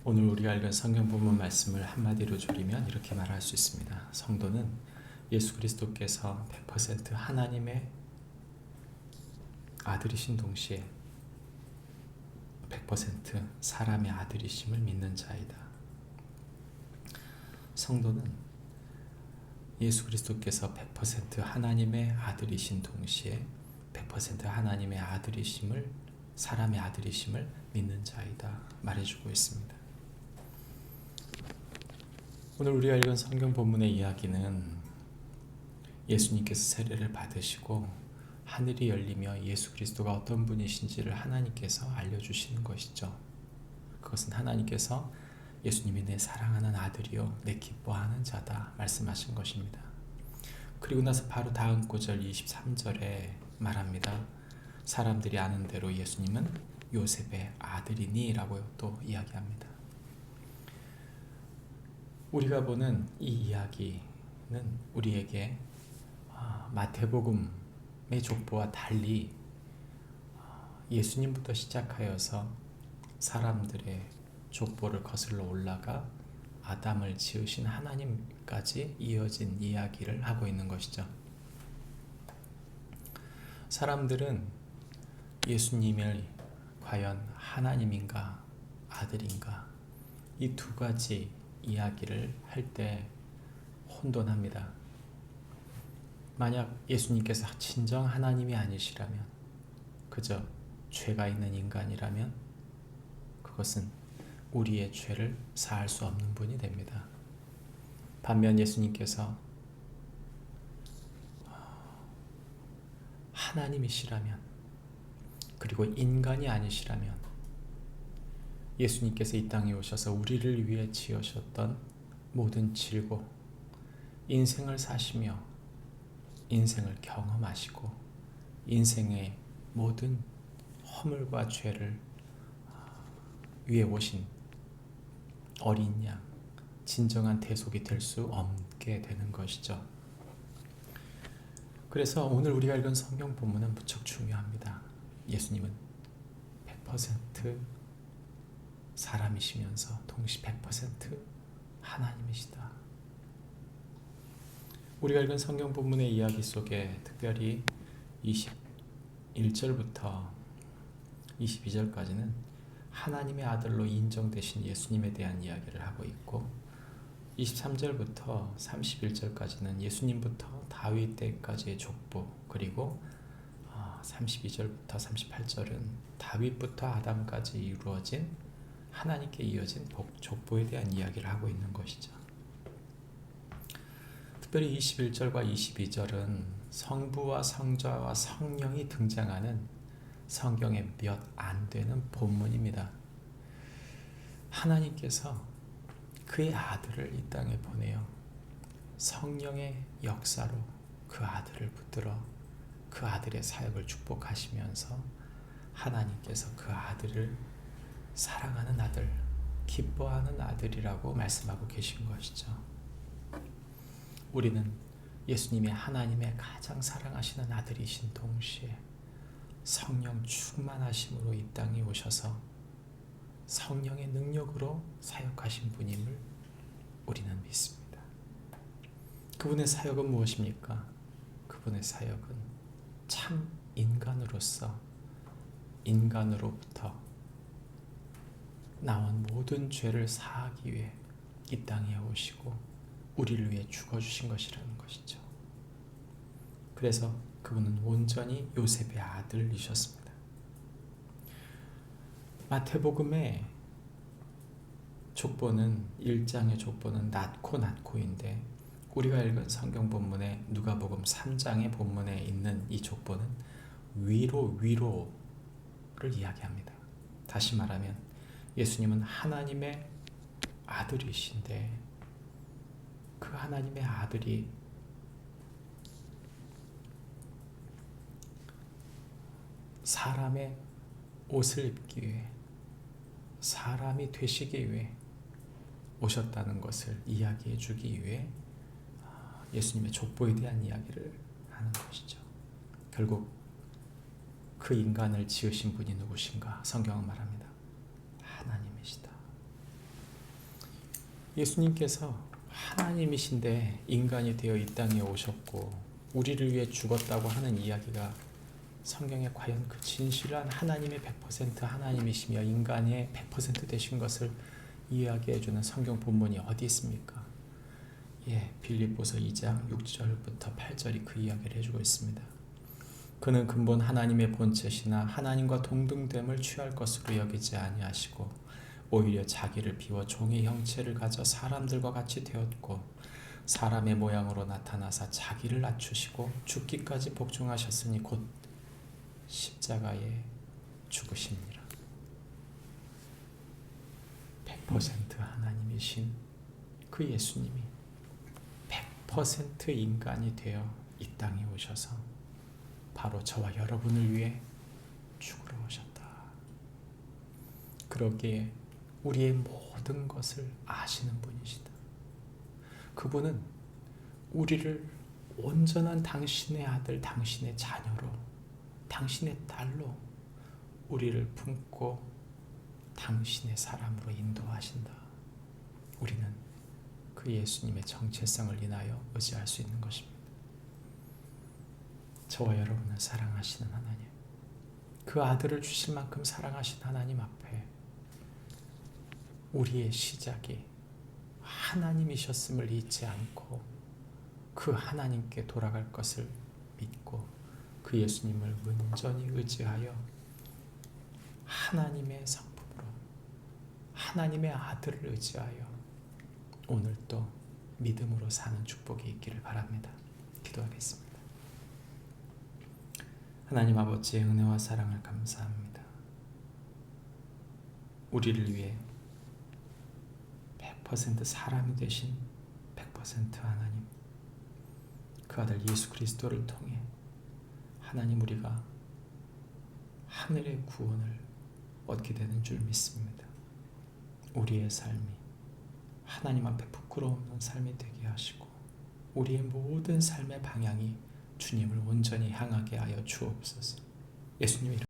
오늘 우리가 읽은 성경 본문 말씀을 한마디로 줄이면 이렇게 말할 수 있습니다. 성도는 예수 그리스도께서 100% 하나님의 아들이신 동시에 100% 사람의 아들이심을 믿는 자이다. 성도는 예수 그리스도께서 100% 하나님의 아들이신 동시에 100% 하나님의 아들이심을, 사람의 아들이심을 믿는 자이다 말해주고 있습니다. 오늘 우리가 읽은 성경 본문의 이야기는 예수님께서 세례를 받으시고 하늘이 열리며 예수 그리스도가 어떤 분이신지를 하나님께서 알려주시는 것이죠. 그것은 하나님께서 예수님이 내 사랑하는 아들이요 내 기뻐하는 자다 말씀하신 것입니다. 그리고 나서 바로 다음 구절 23절에 말합니다. 사람들이 아는 대로 예수님은 요셉의 아들이니 라고 또 이야기합니다. 우리가 보는 이 이야기는 우리에게 마태복음의 족보와 달리 예수님부터 시작하여서 사람들의 족보를 거슬러 올라가 아담을 지으신 하나님까지 이어진 이야기를 하고 있는 것이죠. 사람들은 예수님을 과연 하나님인가 아들인가 이 두 가지 이야기를 할 때 혼돈합니다. 만약 예수님께서 진정 하나님이 아니시라면, 그저 죄가 있는 인간이라면 그것은 우리의 죄를 사할 수 없는 분이 됩니다. 반면 예수님께서 하나님이시라면, 그리고 인간이 아니시라면 예수님께서 이 땅에 오셔서 우리를 위해 지으셨던 모든 질고 인생을 사시며 인생을 경험하시고 인생의 모든 허물과 죄를 위해 오신 어린 양, 진정한 대속이 될 수 없게 되는 것이죠. 그래서 오늘 우리가 읽은 성경 본문은 무척 중요합니다. 예수님은 100% 사람이시면서 동시 100% 하나님이시다. 우리가 읽은 성경 본문의 이야기 속에 특별히 21절부터 22절까지는 하나님의 아들로 인정되신 예수님에 대한 이야기를 하고 있고 23절부터 31절까지는 예수님부터 다윗 때까지의 족보, 그리고 32절부터 38절은 다윗부터 아담까지 이루어진 하나님께 이어진 족보에 대한 이야기를 하고 있는 것이죠. 특별히 21절과 22절은 성부와 성자와 성령이 등장하는 성경에 몇 안 되는 본문입니다. 하나님께서 그의 아들을 이 땅에 보내어 성령의 역사로 그 아들을 붙들어 그 아들의 사역을 축복하시면서 하나님께서 그 아들을 사랑하는 아들, 기뻐하는 아들이라고 말씀하고 계신 것이죠. 우리는 예수님의 하나님의 가장 사랑하시는 아들이신 동시에 성령 충만하심으로 이 땅에 오셔서 성령의 능력으로 사역하신 분임을 우리는 믿습니다. 그분의 사역은 무엇입니까? 그분의 사역은 참 인간으로서 인간으로부터 나온 모든 죄를 사하기 위해 이 땅에 오시고 우리를 위해 죽어주신 것이라는 것이죠. 그래서 그분은 온전히 요셉의 아들이셨습니다. 마태복음의 족보는 1장의 족보는 낳고인데 우리가 읽은 성경 본문의 누가복음 3장의 본문에 있는 이 족보는 위로를 이야기합니다. 다시 말하면 예수님은 하나님의 아들이신데 그 하나님의 아들이 사람의 옷을 입기 위해 사람이 되시기 위해 오셨다는 것을 이야기해 주기 위해 예수님의 족보에 대한 이야기를 하는 것이죠. 결국 그 인간을 지으신 분이 누구신가? 성경은 말합니다. 하나님이시다. 예수님께서 하나님이신데 인간이 되어 이 땅에 오셨고 우리를 위해 죽었다고 하는 이야기가 성경에 과연 그 진실한 하나님의 100% 하나님이시며 인간의 100% 되신 것을 이야기해주는 성경 본문이 어디 있습니까? 빌립보서 2장 6절부터 8절이 그 이야기를 해주고 있습니다. 그는 근본 하나님의 본체시나 하나님과 동등됨을 취할 것으로 여기지 아니하시고 오히려 자기를 비워 종의 형체를 가져 사람들과 같이 되었고 사람의 모양으로 나타나사 자기를 낮추시고 죽기까지 복종하셨으니 곧 십자가에 죽으십니다. 100% 하나님이신 그 예수님이 100% 인간이 되어 이 땅에 오셔서 바로 저와 여러분을 위해 죽으러 오셨다. 그러기에 우리의 모든 것을 아시는 분이시다. 그분은 우리를 온전한 당신의 아들, 당신의 자녀로, 당신의 딸로 우리를 품고 당신의 사람으로 인도하신다. 우리는 그 예수님의 정체성을 인하여 의지할 수 있는 것입니다. 저와 여러분을 사랑하시는 하나님, 그 아들을 주실 만큼 사랑하신 하나님 앞에 우리의 시작이 하나님이셨음을 잊지 않고 그 하나님께 돌아갈 것을 믿고 그 예수님을 온전히 의지하여 하나님의 성품으로 하나님의 아들을 의지하여 오늘도 믿음으로 사는 축복이 있기를 바랍니다. 기도하겠습니다. 하나님 아버지의 은혜와 사랑을 감사합니다. 우리를 위해 100% 사람이 되신 100% 하나님, 그 아들 예수 그리스도를 통해 하나님 우리가 하늘의 구원을 얻게 되는 줄 믿습니다. 우리의 삶이 하나님 앞에 부끄러운 삶이 되게 하시고 우리의 모든 삶의 방향이 주님을 온전히 향하게 하여 주옵소서. 예수님의 이름